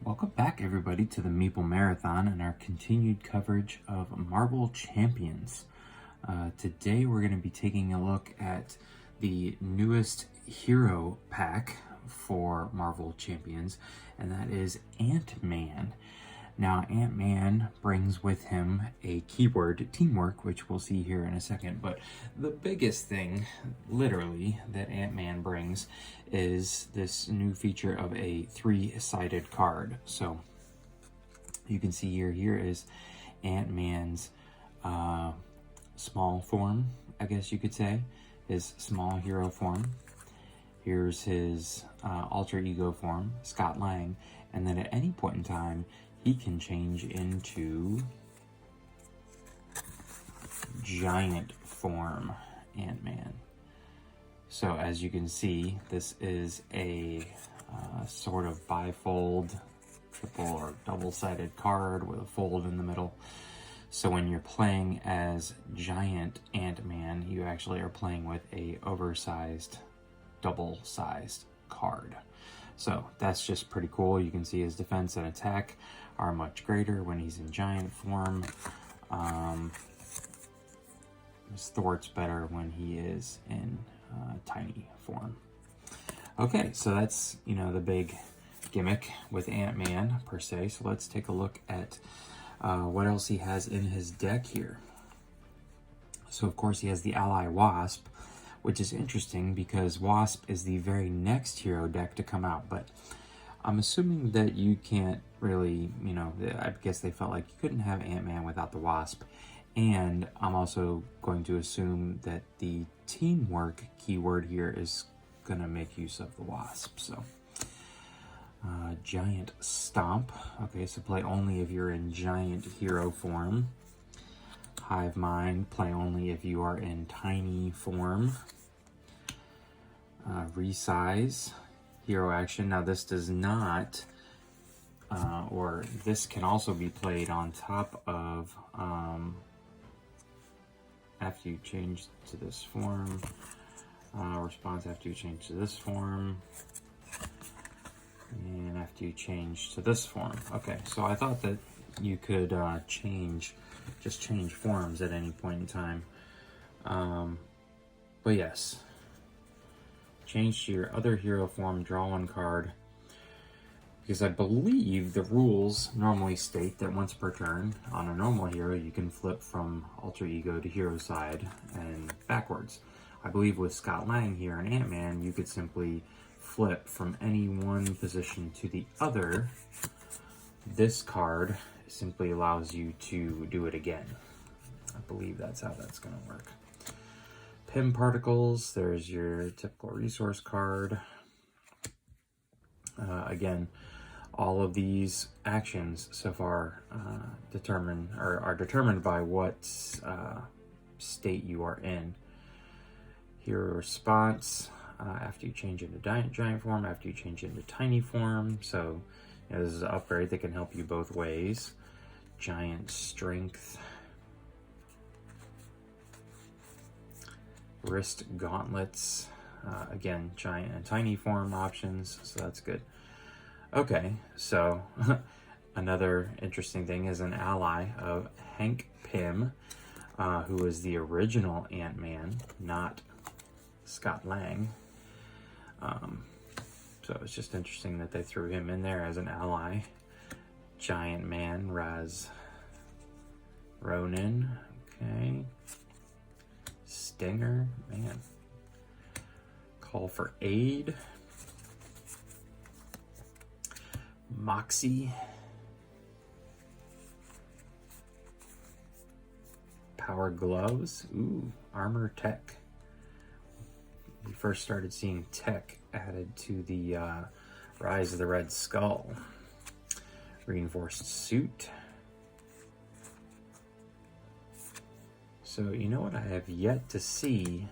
Welcome back, everybody, to the Meeple Marathon and our continued coverage of Marvel Champions. Today, we're going to be taking a look at the newest hero pack for Marvel Champions, and that is Ant-Man. Now, Ant-Man brings with him a keyword, teamwork, which we'll see here in a second. But the biggest thing, literally, that Ant-Man brings is this new feature of a three-sided card. So you can see here is Ant-Man's small form, I guess you could say, his small hero form. Here's his alter ego form, Scott Lang. And then at any point in time, he can change into giant form Ant-Man. So as you can see, this is a sort of bifold, triple or double-sided card with a fold in the middle. So when you're playing as giant Ant-Man, you actually are playing with a oversized, double-sized card. So that's just pretty cool. You can see his defense and attack are much greater when he's in giant form. His thwart's better when he is in tiny form. Okay, so that's, the big gimmick with Ant-Man per se. So let's take a look at what else he has in his deck here. So of course he has the ally Wasp, which is interesting because Wasp is the very next hero deck to come out, but I'm assuming that you can't really, I guess they felt like you couldn't have Ant-Man without the Wasp, and I'm also going to assume that the teamwork keyword here is going to make use of the Wasp. So Giant Stomp. Okay, so play only if you're in giant hero form. Hive Mind, play only if you are in tiny form. Resize, hero action. Now this does not, or this can also be played on top of, after you change to this form, response after you change to this form, and after you change to this form. Okay, so I thought that you could just change forms at any point in time. But yes, change to your other hero form, draw one card. Because I believe the rules normally state that once per turn, on a normal hero, you can flip from alter ego to hero side and backwards. I believe with Scott Lang here and Ant-Man, you could simply flip from any one position to the other. This card simply allows you to do it again. I believe that's how that's going to work. Pym Particles, there's your typical resource card. Again, all of these actions so far are determined by what state you are in. Hero response, after you change into giant form, after you change into tiny form. So this is an upgrade that can help you both ways. Giant Strength. Wrist Gauntlets. Again, giant and tiny form options, so that's good. Okay, so another interesting thing is an ally of Hank Pym, who is the original Ant-Man, not Scott Lang. So it's just interesting that they threw him in there as an ally. Giant Man, Raz Ronin, okay. Stinger, man. Call for Aid. Moxie. Power Gloves. Ooh, Armor Tech. We first started seeing tech added to the Rise of the Red Skull. Reinforced Suit. So you know what I have yet to see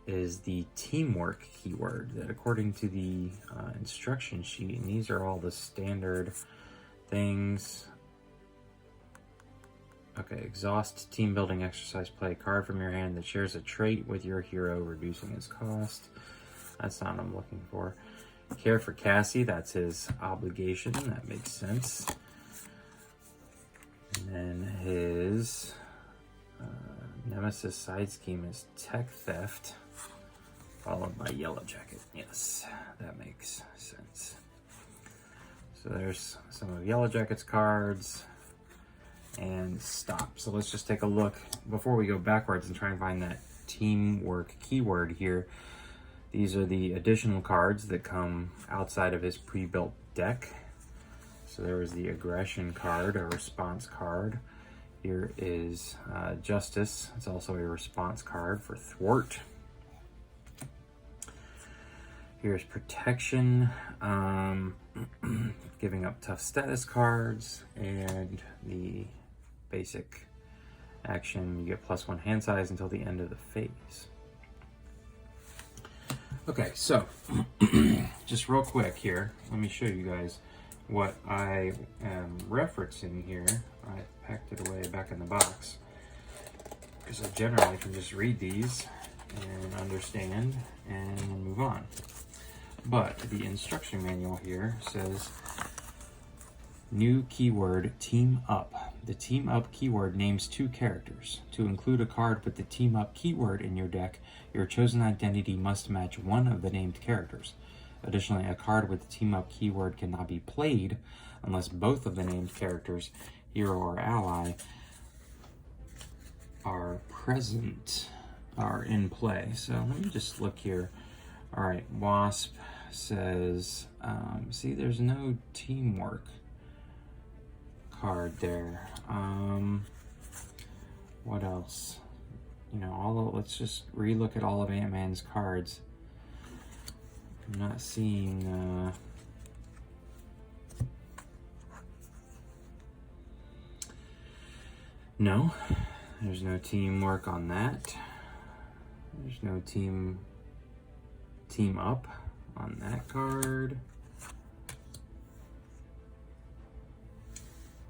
is the teamwork keyword that according to the instruction sheet, and these are all the standard things. Okay, exhaust team building exercise, play a card from your hand that shares a trait with your hero, reducing its cost. That's not what I'm looking for. Care for Cassie, that's his obligation. That makes sense. And then his nemesis side scheme is tech theft, followed by Yellow Jacket. Yes, that makes sense. So there's some of Yellow Jacket's cards and stop. So let's just take a look before we go backwards and try and find that teamwork keyword here. These are the additional cards that come outside of his pre-built deck. So there was the aggression card, a response card. Here is Justice. It's also a response card for thwart. Here's protection, giving up tough status cards, and the basic action, you get +1 hand size until the end of the phase. Okay, so just real quick here, let me show you guys what I am referencing here. I packed it away back in the box because I generally can just read these and understand and move on. But the instruction manual here says new keyword team up. The team up keyword names 2 characters. To include a card with the team up keyword in your deck, your chosen identity must match one of the named characters. Additionally, a card with the team up keyword cannot be played unless both of the named characters, hero or ally, are in play. So let me just look here. All right, Wasp says, see, there's no teamwork card there. What else? You know, let's just relook at all of Ant-Man's cards. I'm not seeing no, there's no teamwork on that. There's no team up on that card.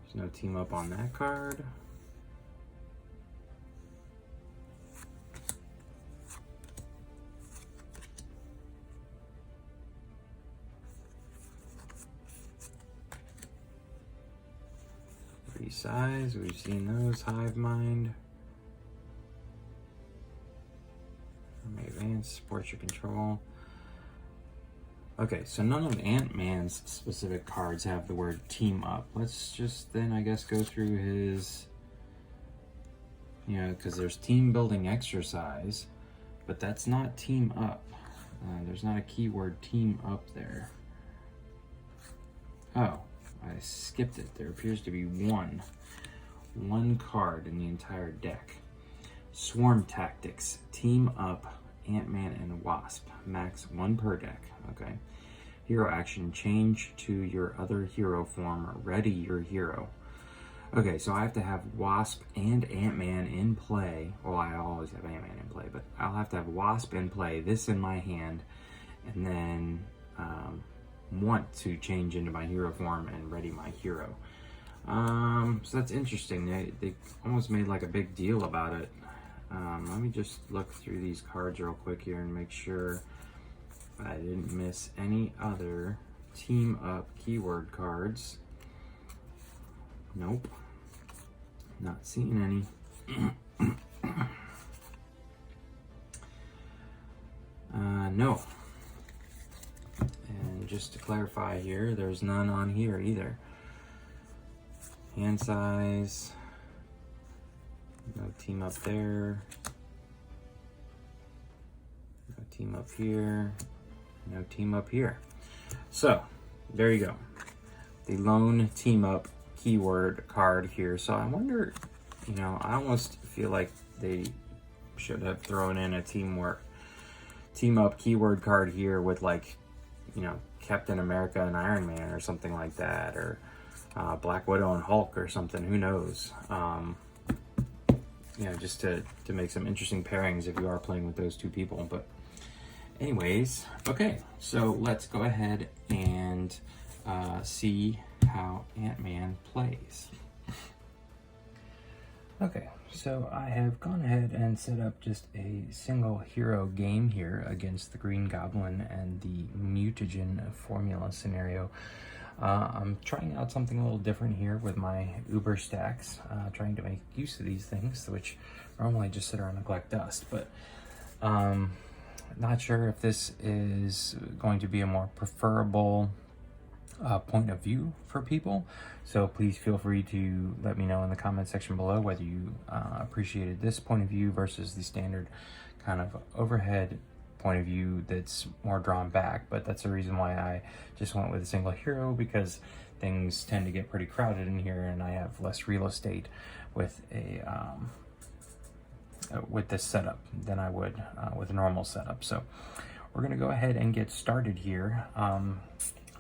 There's no team up on that card. Size, we've seen those. Hive Mind. Advance, support your control. Okay, so none of Ant-Man's specific cards have the word team up. Let's just then, I guess, go through his, you know, because there's team building exercise, but that's not team up. There's not a keyword team up there. Oh, I skipped it. There appears to be one card in the entire deck. Swarm Tactics, team up Ant-Man and Wasp, max 1 per deck. Okay. Hero action, change to your other hero form, ready your hero. Okay, so I have to have Wasp and Ant-Man in play. Well, I always have Ant-Man in play, but I'll have to have Wasp in play, this in my hand, and then want to change into my hero form and ready my hero. So that's interesting. They almost made like a big deal about it. Let me just look through these cards real quick here and make sure I didn't miss any other team up keyword cards. Nope, not seeing any. No. And just to clarify here, there's none on here either. Hand size, no team up there, no team up here, no team up here. So there you go, the lone team up keyword card here. So I wonder, you know, I almost feel like they should have thrown in a team up keyword card here with, like, you know, Captain America and Iron Man or something like that, or Black Widow and Hulk or something, who knows. You know, just to make some interesting pairings if you are playing with those two people. But anyways, okay, so let's go ahead and see how Ant-Man plays. Okay, so I have gone ahead and set up just a single hero game here against the Green Goblin and the Mutagen formula scenario. I'm trying out something a little different here with my Uber stacks, trying to make use of these things, which normally just sit around and collect dust, but not sure if this is going to be a more preferable point of view for people. So please feel free to let me know in the comment section below whether you appreciated this point of view versus the standard kind of overhead point of view that's more drawn back. But that's the reason why I just went with a single hero, because things tend to get pretty crowded in here and I have less real estate with a with this setup than I would with a normal setup. So we're gonna go ahead and get started here.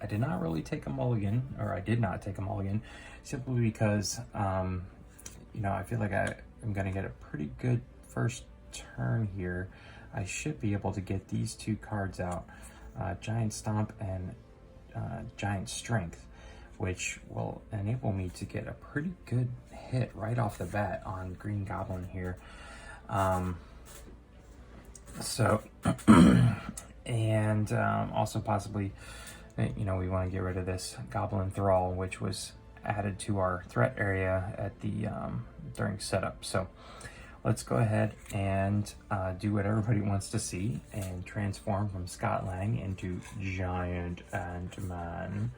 I did not really take a mulligan, or I did not take a mulligan, simply because, you know, I feel like I'm going to get a pretty good first turn here. I should be able to get these two cards out, Giant Stomp and Giant Strength, which will enable me to get a pretty good hit right off the bat on Green Goblin here. And also possibly, you know, we want to get rid of this Goblin Thrall, which was added to our threat area at the during setup. So let's go ahead and do what everybody wants to see and transform from Scott Lang into Giant Ant-Man.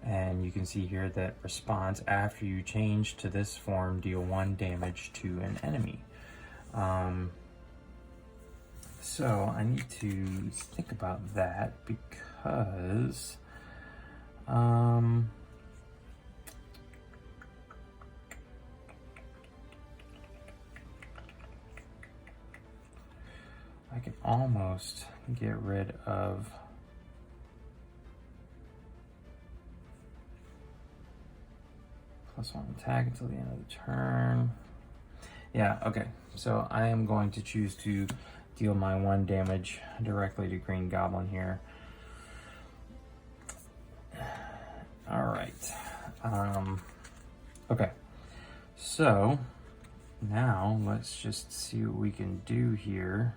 And you can see here that response after you change to this form, deal 1 damage to an enemy. So I need to think about that, because I can almost get rid of +1 attack until the end of the turn. Yeah, okay. So I am going to choose to deal my 1 damage directly to Green Goblin here. All right. Okay. So now let's just see what we can do here.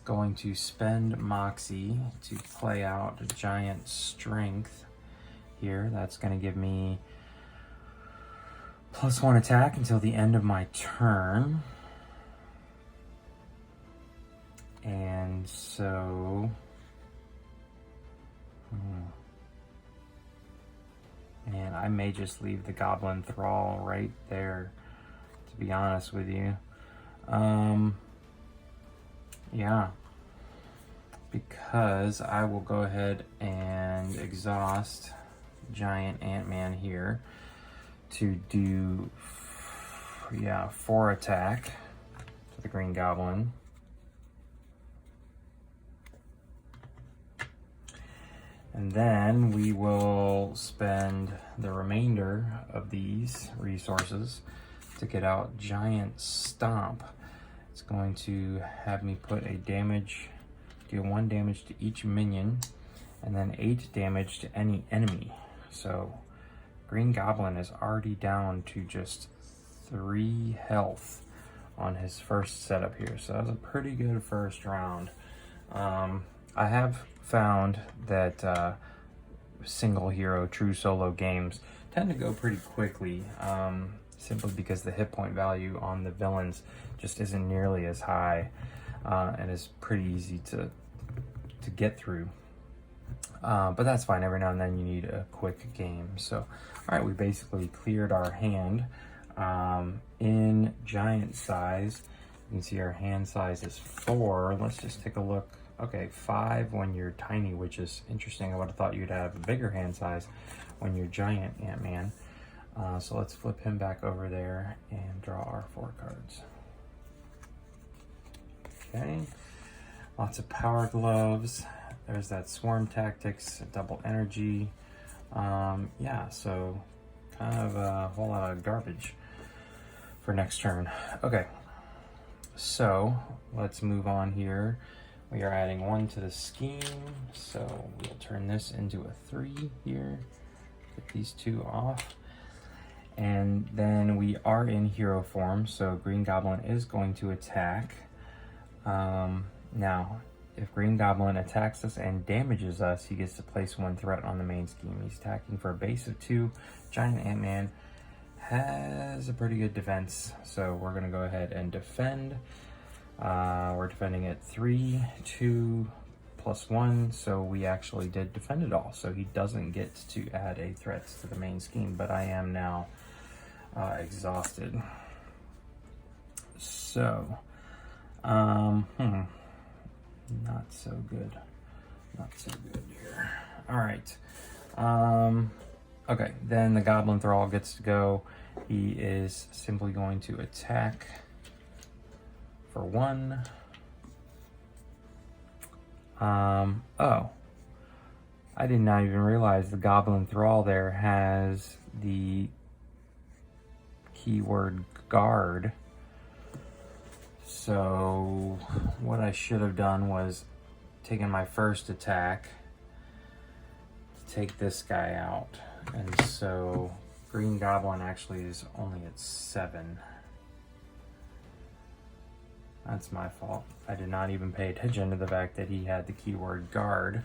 Going to spend Moxie to play out Giant Strength here. That's going to give me +1 attack until the end of my turn. And so and I may just leave the Goblin Thrall right there, to be honest with you. Yeah, because I will go ahead and exhaust Giant Ant-Man here to do 4 attack to the Green Goblin. And then we will spend the remainder of these resources to get out Giant Stomp. It's going to have me put a damage, deal 1 damage to each minion, and then 8 damage to any enemy. So Green Goblin is already down to just 3 health on his first setup here. So that was a pretty good first round. I have found that single hero true solo games tend to go pretty quickly, simply because the hit point value on the villains just isn't nearly as high, and is pretty easy to get through. But that's fine. Every now and then you need a quick game. So, all right, we basically cleared our hand. In giant size, you can see our hand size is 4. Let's just take a look. Okay, 5 when you're tiny, which is interesting. I would have thought you'd have a bigger hand size when you're giant Ant-Man. So let's flip him back over there and draw our 4 cards. Okay, lots of power gloves. There's that swarm tactics, double energy. Yeah, so kind of a whole lot of garbage for next turn. Okay, so let's move on here. We are adding 1 to the scheme, so we'll turn this into a 3 here. Get these 2 off. And then we are in hero form, so Green Goblin is going to attack. Now, if Green Goblin attacks us and damages us, he gets to place 1 threat on the main scheme. He's attacking for a base of 2. Giant Ant-Man has a pretty good defense, so we're going to go ahead and defend. We're defending at 3, 2, plus 1, so we actually did defend it all. So he doesn't get to add a threat to the main scheme, but I am now exhausted. So, not so good. Not so good here. All right. Okay, then the Goblin Thrall gets to go. He is simply going to attack for 1. Oh. I did not even realize the Goblin Thrall there has the keyword guard. So what I should have done was taken my first attack to take this guy out. And so Green Goblin actually is only at 7. That's my fault. I did not even pay attention to the fact that he had the keyword guard.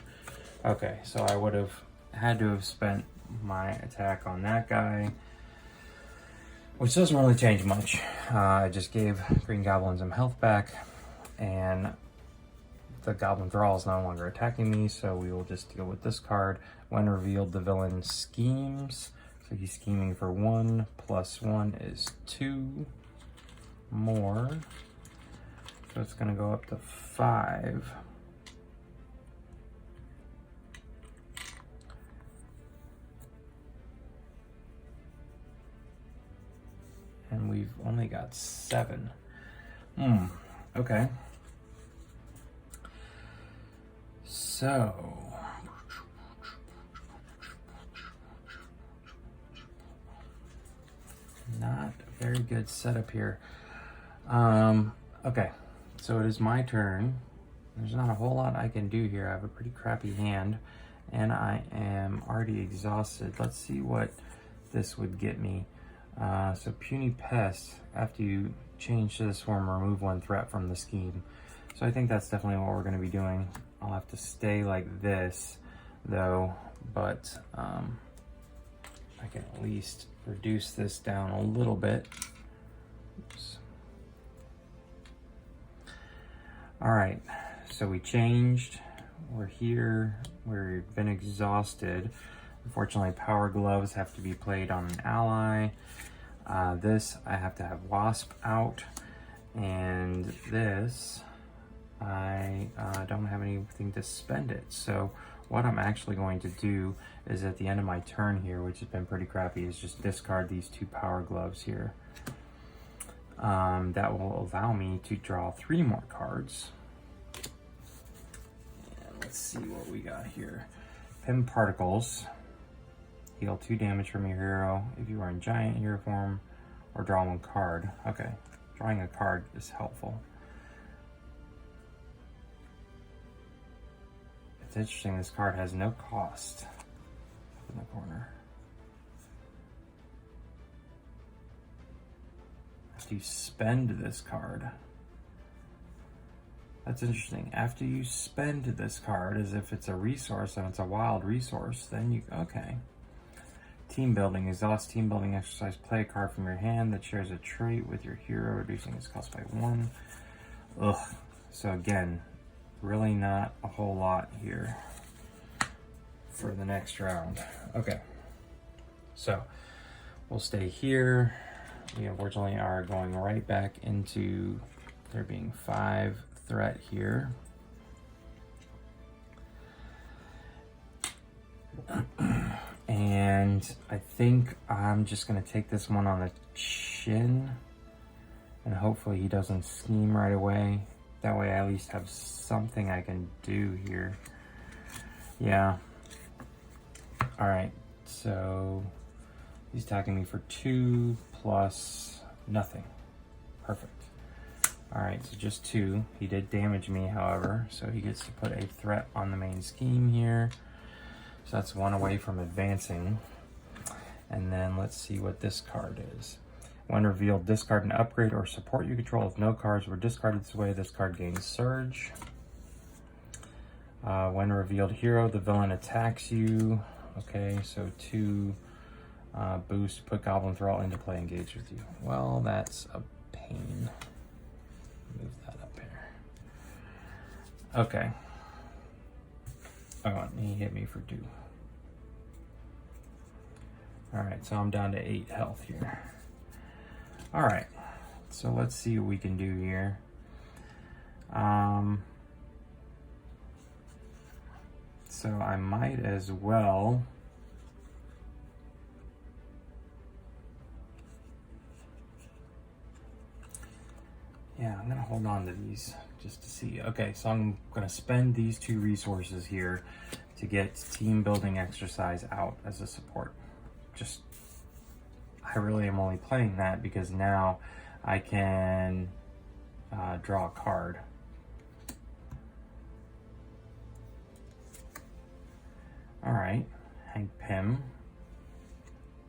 Okay, so I would have had to have spent my attack on that guy, which doesn't really change much. I just gave Green Goblin some health back, and the Goblin Thrall is no longer attacking me, so we will just deal with this card. When revealed, the villain schemes. So he's scheming for 1, plus 1 is 2 more. So it's going to go up to 5. And we've only got 7. Okay. So not a very good setup here. Okay, so it is my turn. There's not a whole lot I can do here. I have a pretty crappy hand, and I am already exhausted. Let's see what this would get me. So Puny Pest, after you change to this form, remove 1 threat from the scheme. So I think that's definitely what we're going to be doing. I'll have to stay like this, though, but I can at least reduce this down a little bit. Oops. All right, so we changed. We're here. We've been exhausted. Unfortunately, Power Gloves have to be played on an ally. This, I have to have Wasp out. And this, I don't have anything to spend it. So what I'm actually going to do is at the end of my turn here, which has been pretty crappy, is just discard these 2 Power Gloves here. That will allow me to draw 3 more cards. And let's see what we got here. Pim Particles. Heal 2 damage from your hero if you are in giant hero form, or draw 1 card. Okay, drawing a card is helpful. It's interesting, this card has no cost in the corner. After you spend this card. That's interesting. After you spend this card, as if it's a resource and it's a wild resource, then you, okay. Team Building. Exhaust Team Building exercise. Play a card from your hand that shares a trait with your hero, reducing its cost by 1. Ugh. So again, really not a whole lot here for the next round. Okay. So we'll stay here. We unfortunately are going right back into there being 5 threat here. And I think I'm just going to take this one on the chin, and hopefully he doesn't scheme right away. That way I at least have something I can do here. Yeah. Alright, so he's attacking me for 2 plus nothing. Perfect. Alright, so just 2. He did damage me, however, so he gets to put a threat on the main scheme here. So that's 1 away from advancing. And then let's see what this card is. When revealed, discard an upgrade or support you control. If no cards were discarded this way, this card gains Surge. When revealed hero, the villain attacks you. Okay, so 2 boost, put Goblin Thrall into play, engage with you. Well, that's a pain. Move that up here. Okay. Oh, he hit me for 2. Alright, so I'm down to 8 health here. Alright, so let's see what we can do here. So I might as well I'm gonna hold on to these just to see. Okay, so I'm gonna spend these 2 resources here to get team building exercise out as a support. I really am only playing that because now I can draw a card. Alright, Hank Pym.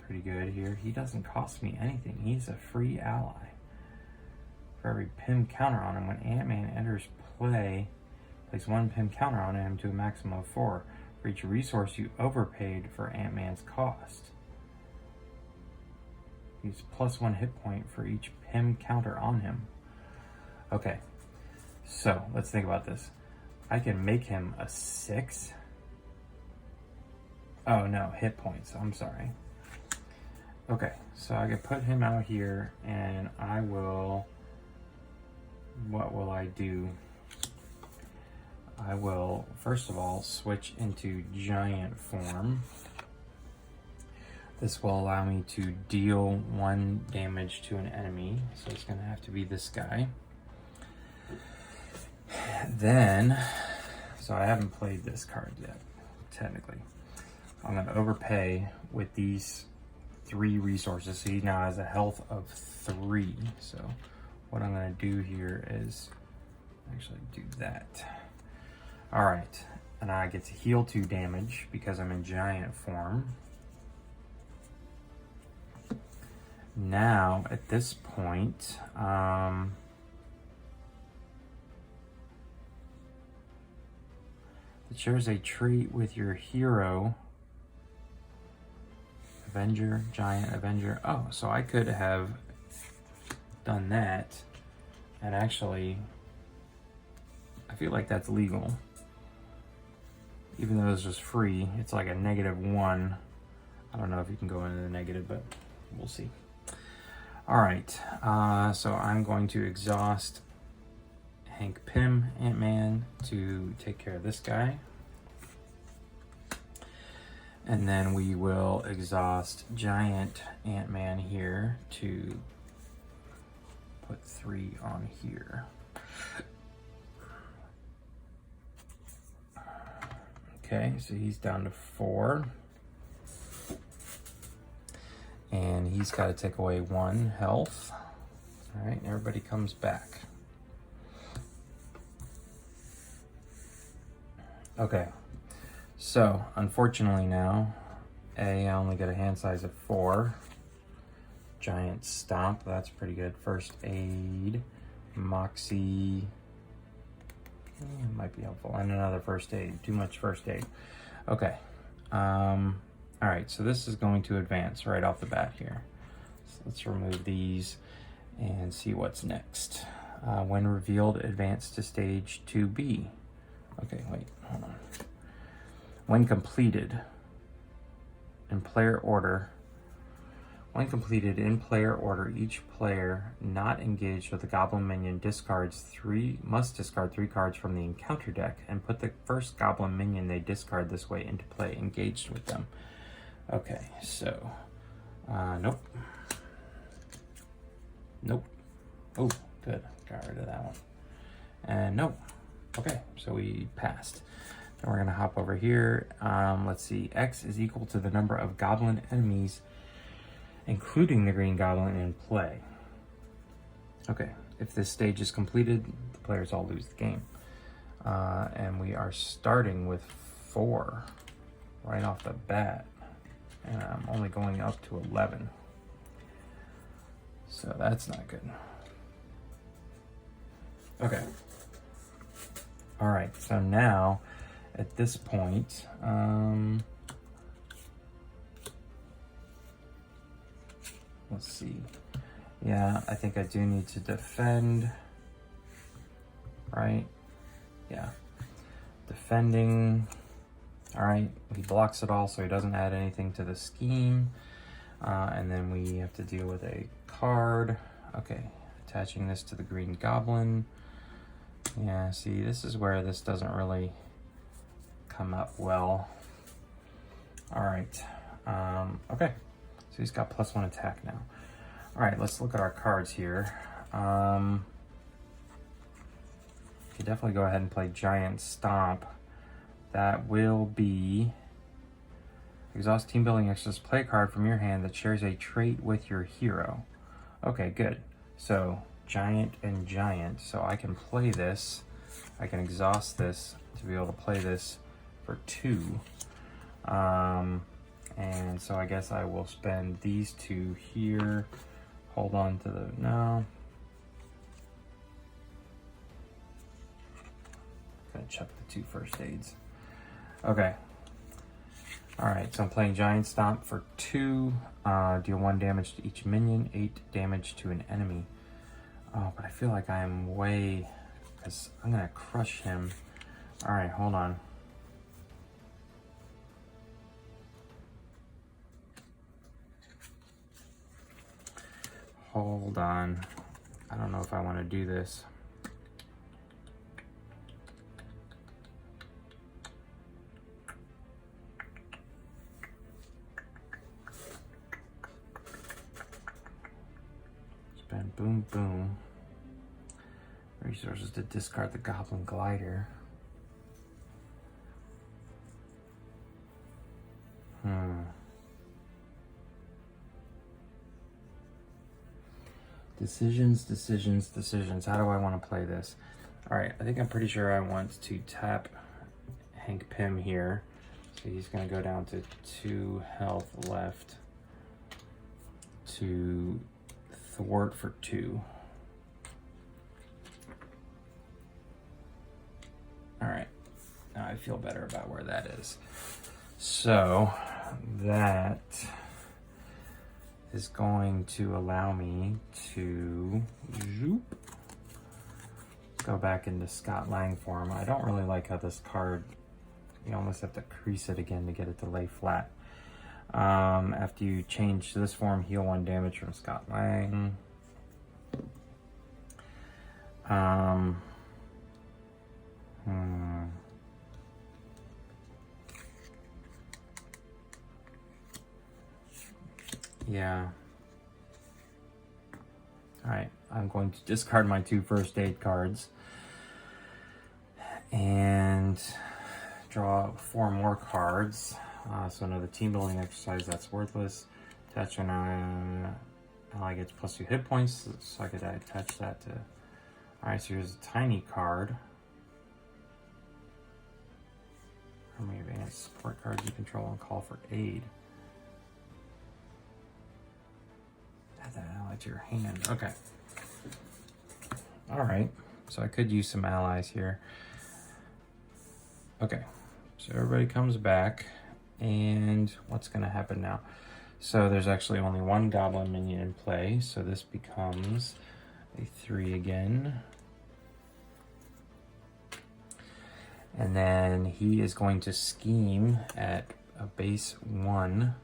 Pretty good here. He doesn't cost me anything. He's a free ally. For every Pym counter on him, when Ant-Man enters play, place 1 Pym counter on him to a maximum of 4. For each resource you overpaid for Ant-Man's cost. He's +1 hit point for each Pym counter on him. Okay, so let's think about this. I can make him a 6. Oh no, hit points, I'm sorry. Okay, so I can put him out here and I will, what will I do? I will, first of all, switch into giant form. This will allow me to deal 1 damage to an enemy, so it's gonna have to be this guy. Then, so I haven't played this card yet, technically. I'm gonna overpay with these 3 resources, so he now has a health of 3. So what I'm gonna do here is actually do that. All right, and I get to heal 2 damage because I'm in giant form. Now, at this point, shares a trait with your hero. Avenger, Giant Avenger. Oh, so I could have done that, and actually, I feel like that's legal. Even though it's just free, it's like a -1. I don't know if you can go into the negative, but we'll see. All right, so I'm going to exhaust Hank Pym, Ant-Man, to take care of this guy. And then we will exhaust Giant Ant-Man here to put 3 on here. Okay, so he's down to 4. And he's got to take away 1 health. All right, everybody comes back. Okay, so unfortunately now, I only get a hand size of 4. Giant Stomp, that's pretty good. First Aid, Moxie, might be helpful, and another First Aid. Too much First Aid. Okay. All right, so this is going to advance right off the bat here. So let's remove these and see what's next. When revealed, advance to stage 2B. Okay, wait, hold on. When completed in player order, each player not engaged with a goblin minion must discard 3 cards from the encounter deck and put the first goblin minion they discard this way into play, engaged with them. Okay, so, nope. Nope. Oh, good. Got rid of that one. And nope. Okay, so we passed. Then we're going to hop over here. Let's see. X is equal to the number of goblin enemies, including the green goblin, in play. Okay, if this stage is completed, the players all lose the game. And we are starting with 4 right off the bat. And I'm only going up to 11. So that's not good. Okay. All right, so now at this point, let's see. Yeah, I think I do need to defend, right? Yeah, defending. All right, he blocks it all, so he doesn't add anything to the scheme. And then we have to deal with a card. Okay, attaching this to the green goblin. Yeah, see, this is where this doesn't really come up well. All right, okay, so he's got +1 attack now. All right, let's look at our cards here. You could definitely go ahead and play Giant Stomp. That will be exhaust team building extras. Play a card from your hand that shares a trait with your hero. Okay, good. So giant and giant. So I can play this. I can exhaust this to be able to play this for 2. And so I guess I will spend these 2 here. Hold on to the no. Gonna chuck the 2 first aids. Okay. All right, so I'm playing Giant Stomp for 2. Deal 1 damage to each minion, 8 damage to an enemy. Oh, but I feel like I am way, because I'm gonna crush him. All right, hold on. Hold on. I don't know if I want to do this. Spend boom, boom. Resources to discard the Goblin Glider. Decisions. How do I want to play this? All right, I think I'm pretty sure I want to tap Hank Pym here. So he's going to go down to 2 health left to thwart for 2. All right, now I feel better about where that is. So that is going to allow me to go back into Scott Lang form. I don't really like how this card, you almost have to crease it again to get it to lay flat. After you change to this form, heal 1 damage from Scott Lang. Yeah. All right, I'm going to discard my 2 first aid cards and draw 4 more cards. So another team building exercise, that's worthless. Attach an ally gets +2 hit points, so I could attach that to. All right, so here's a tiny card. How many advanced support cards you control and call for aid? Add that ally to your hand. Okay. All right, so I could use some allies here. Okay, so everybody comes back, and what's going to happen now? So there's actually only 1 goblin minion in play, so this becomes a 3 again. And then he is going to scheme at a base 1.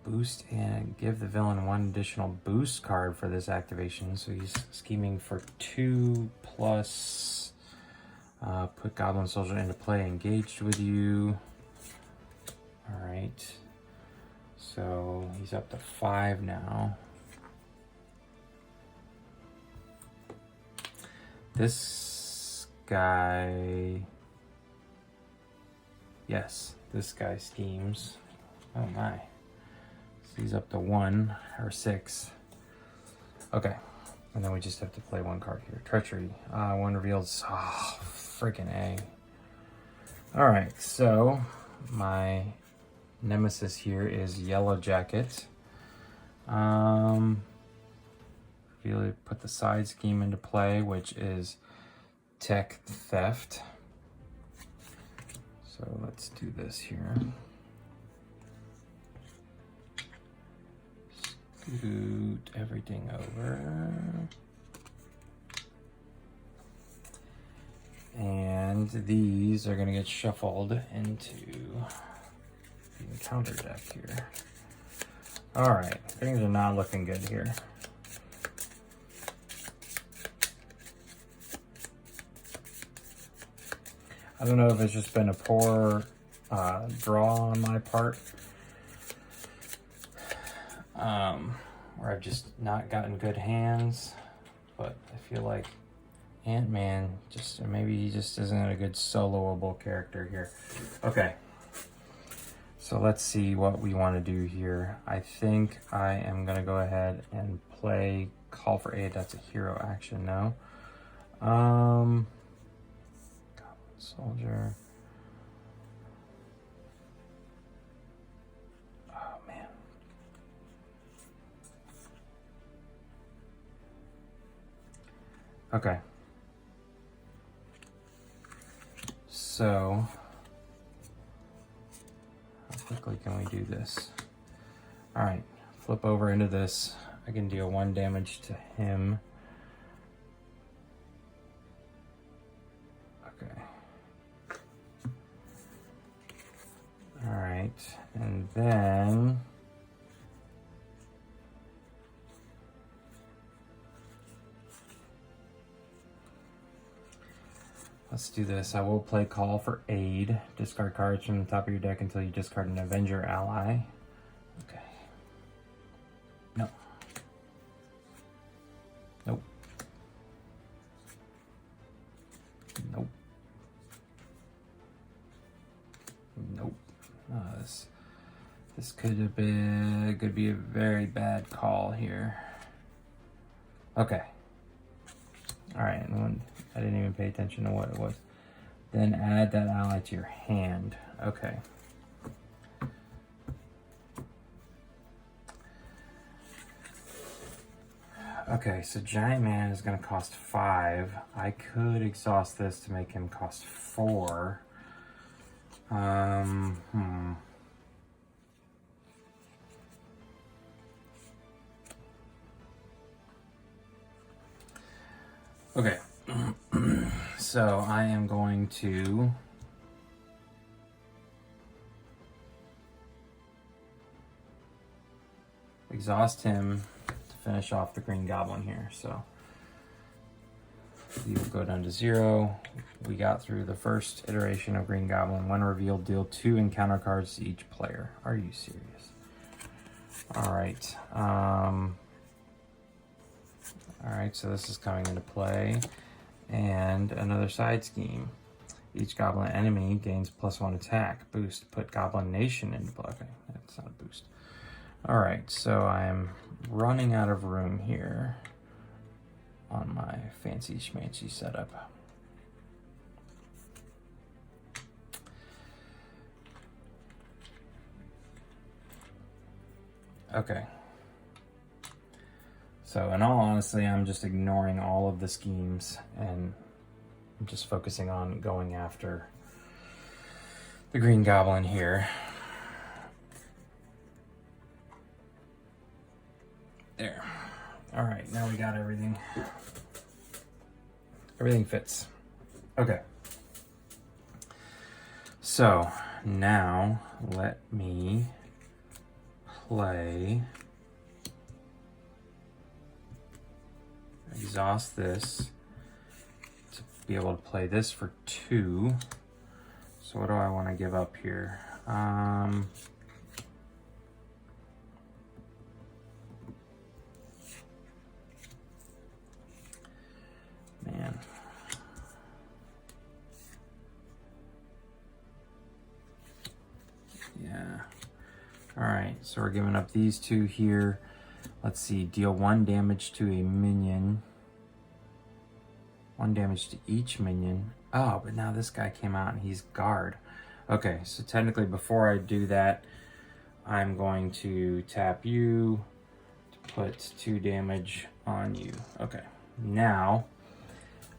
Boost and give the villain 1 additional boost card for this activation. So he's scheming for 2 plus put Goblin Soldier into play, engaged with you. All right. So he's up to 5 now. This guy, yes, this guy schemes. Oh my. So he's up to 1 or 6. Okay. And then we just have to play 1 card here. Treachery. 1 reveals. Freaking A. Alright, so my nemesis here is Yellow Jacket. Really put the side scheme into play, which is tech theft. So let's do this here. Scoot everything over. And these are gonna get shuffled into the encounter deck here. All right, things are not looking good here. I don't know if it's just been a poor draw on my part, where I've just not gotten good hands, but I feel like Ant-Man just, or maybe he just isn't a good soloable character here. Okay, so let's see what we want to do here. I think I am gonna go ahead and play Call for Aid. That's a hero action now. Goblin Soldier. Oh man. Okay. So, how quickly can we do this? All right, flip over into this. I can deal 1 damage to him. Okay. All right, and then let's do this. I will play Call for Aid. Discard cards from the top of your deck until you discard an Avenger ally. Okay. No. Nope. Nope. Nope. This could be a very bad call here. Okay. All right, and I didn't even pay attention to what it was. Then add that ally to your hand. Okay. Okay, so Giant Man is going to cost 5. I could exhaust this to make him cost 4. Okay, so I am going to exhaust him to finish off the Green Goblin here. So he will go down to 0. We got through the first iteration of Green Goblin. When revealed, deal 2 encounter cards to each player. Are you serious? All right. All right, so this is coming into play. And another side scheme. Each Goblin enemy gains +1 attack. Boost. Put Goblin Nation into play. Okay, that's not a boost. All right, so I'm running out of room here on my fancy schmancy setup. Okay. So in all honesty, I'm just ignoring all of the schemes and I'm just focusing on going after the Green Goblin here. There. All right, now we got everything. Everything fits. Okay. So now let me play, exhaust this to be able to play this for 2. So what do I want to give up here? Man. Yeah. All right, so we're giving up these 2 here. Let's see, deal 1 damage to a minion. 1 damage to each minion. Oh, but now this guy came out and he's guard. Okay, so technically before I do that, I'm going to tap you to put 2 damage on you. Okay, now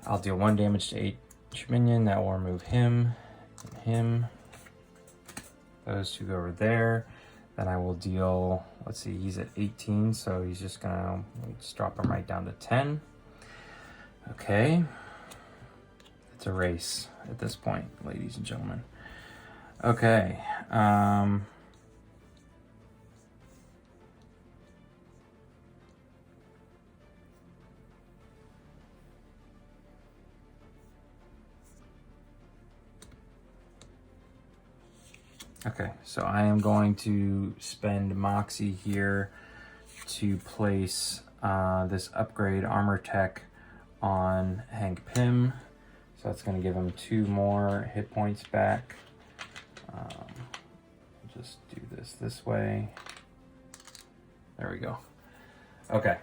I'll deal 1 damage to each minion. That will remove him and him. Those 2 go over there. Then I will deal, let's see, he's at 18, so he's just gonna just drop him right down to 10. Okay. It's a race at this point, ladies and gentlemen. Okay. Okay, so I am going to spend Moxie here to place this upgrade armor tech on Hank Pym. So that's going to give him 2 more hit points back. Just do this way. There we go. Okay.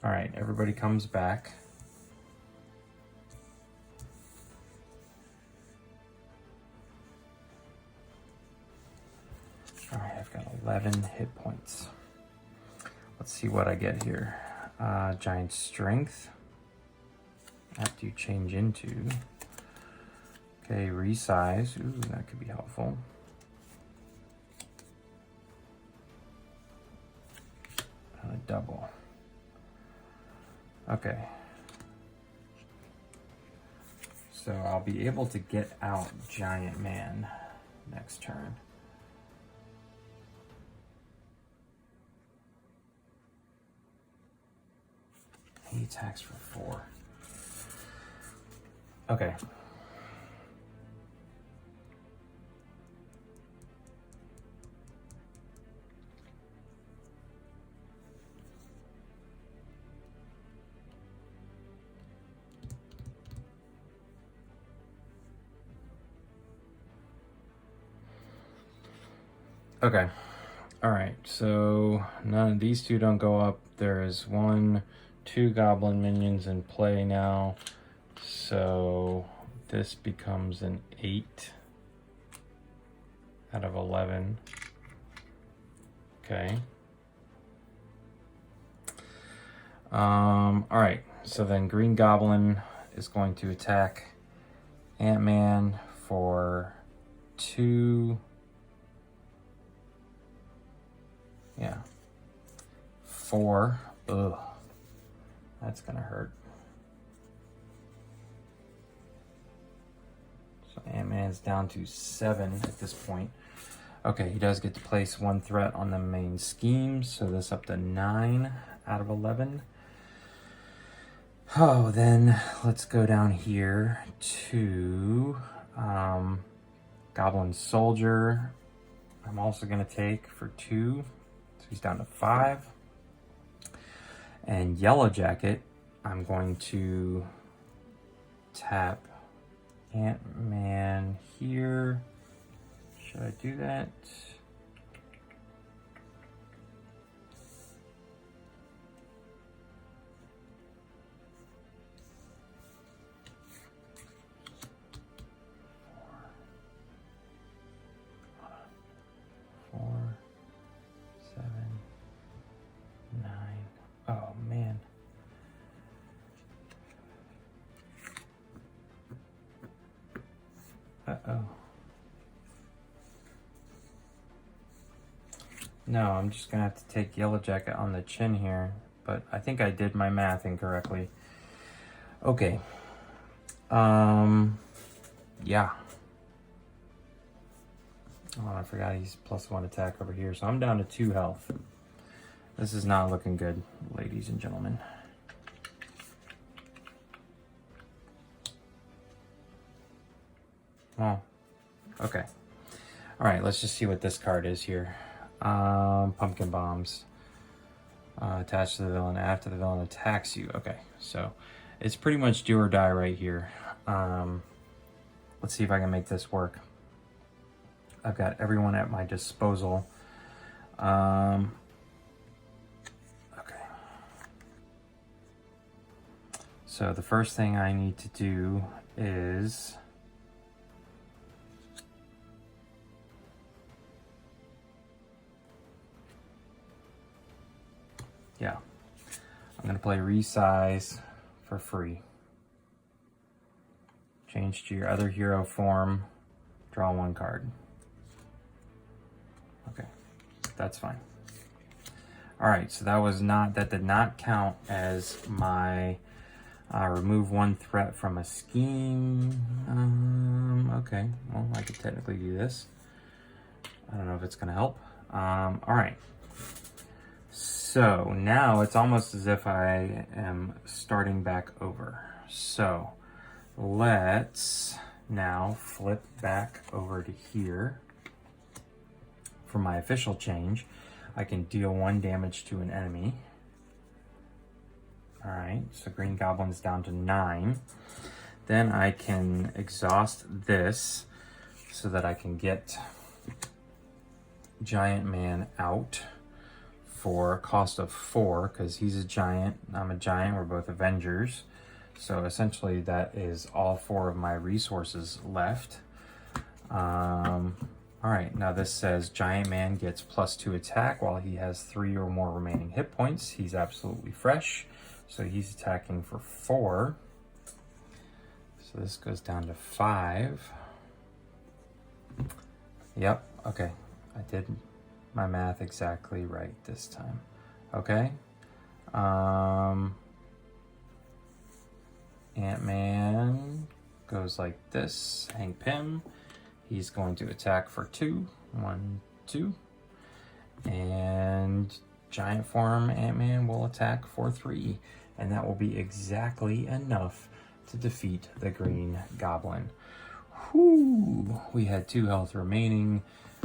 All right, everybody comes back. All right, I've got 11 hit points. Let's see what I get here. Giant strength. After you change into. Okay, resize. Ooh, that could be helpful. A double. Okay. So I'll be able to get out Giant Man next turn. He attacks for 4. Okay. Okay. All right. So none of these 2 don't go up. There is 1, 2 goblin minions in play now. So this becomes an 8 out of 11. Okay. All right. So then Green Goblin is going to attack Ant-Man for 2. Yeah. 4. Ugh. That's gonna hurt. So Ant-Man's down to 7 at this point. Okay, he does get to place 1 threat on the main scheme, so this up to 9 out of 11. Oh, then let's go down here to Goblin Soldier. I'm also gonna take for 2. So he's down to 5. And Yellow Jacket, I'm going to tap Ant-Man here. Should I do that? Four, 7, 9. Oh, man. Uh-oh. No, I'm just gonna have to take Yellow Jacket on the chin here, but I think I did my math incorrectly. Okay. Yeah. Oh, I forgot he's +1 attack over here, so I'm down to 2 health. This is not looking good, ladies and gentlemen. Oh, okay. All right, let's just see what this card is here. Pumpkin bombs. Attached to the villain after the villain attacks you. Okay, so it's pretty much do or die right here. Let's see if I can make this work. I've got everyone at my disposal. Okay. So the first thing I need to do is I'm gonna play Resize for free. Change to your other hero form, draw 1 card. Okay, that's fine. All right, so that did not count as my remove 1 threat from a scheme. Okay, well, I could technically do this. I don't know if it's gonna help. All right. So now it's almost as if I am starting back over. So let's now flip back over to here. For my official change, I can deal 1 damage to an enemy. All right, so Green Goblin's down to 9. Then I can exhaust this so that I can get Giant Man out for a cost of 4, because he's a giant, I'm a giant, we're both Avengers. So essentially that is all 4 of my resources left. All right, now this says Giant Man gets +2 attack while he has 3 or more remaining hit points. He's absolutely fresh, so he's attacking for 4. So this goes down to 5. Yep, okay, I did my math exactly right this time. Okay. Ant-Man goes like this. Hank Pym. He's going to attack for 2. 1, 2. And giant form Ant-Man will attack for 3. And that will be exactly enough to defeat the Green Goblin. Whew. We had 2 health remaining.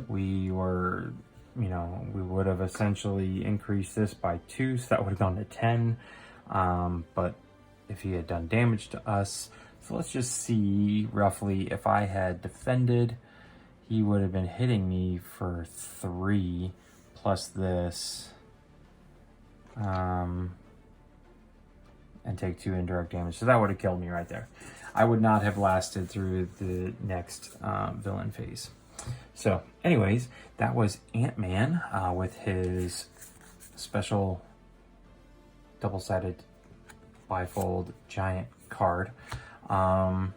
We were, we would have essentially increased this by 2, so that would have gone to 10. But if he had done damage to us, so let's just see roughly if I had defended, he would have been hitting me for 3 plus this, and take 2 indirect damage. So that would have killed me right there. I would not have lasted through the next villain phase. So anyways, that was Ant-Man with his special double-sided bifold giant card. And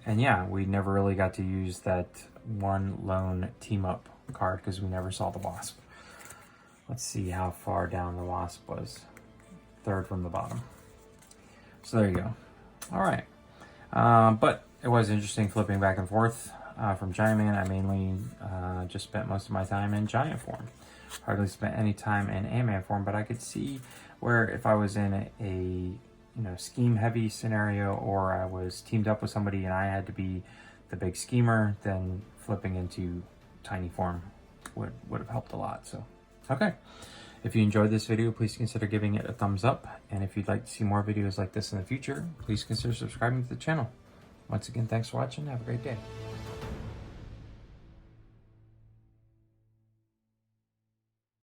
yeah, we never really got to use that 1 lone team-up card because we never saw the Wasp. Let's see how far down the Wasp was. 3rd from the bottom. So there you go. All right. But it was interesting flipping back and forth. From Giant Man, I mainly just spent most of my time in Giant form. Hardly spent any time in Ant-Man form, but I could see where if I was in a scheme-heavy scenario, or I was teamed up with somebody and I had to be the big schemer, then flipping into tiny form would have helped a lot. So, okay. If you enjoyed this video, please consider giving it a thumbs up. And if you'd like to see more videos like this in the future, please consider subscribing to the channel. Once again, thanks for watching. Have a great day.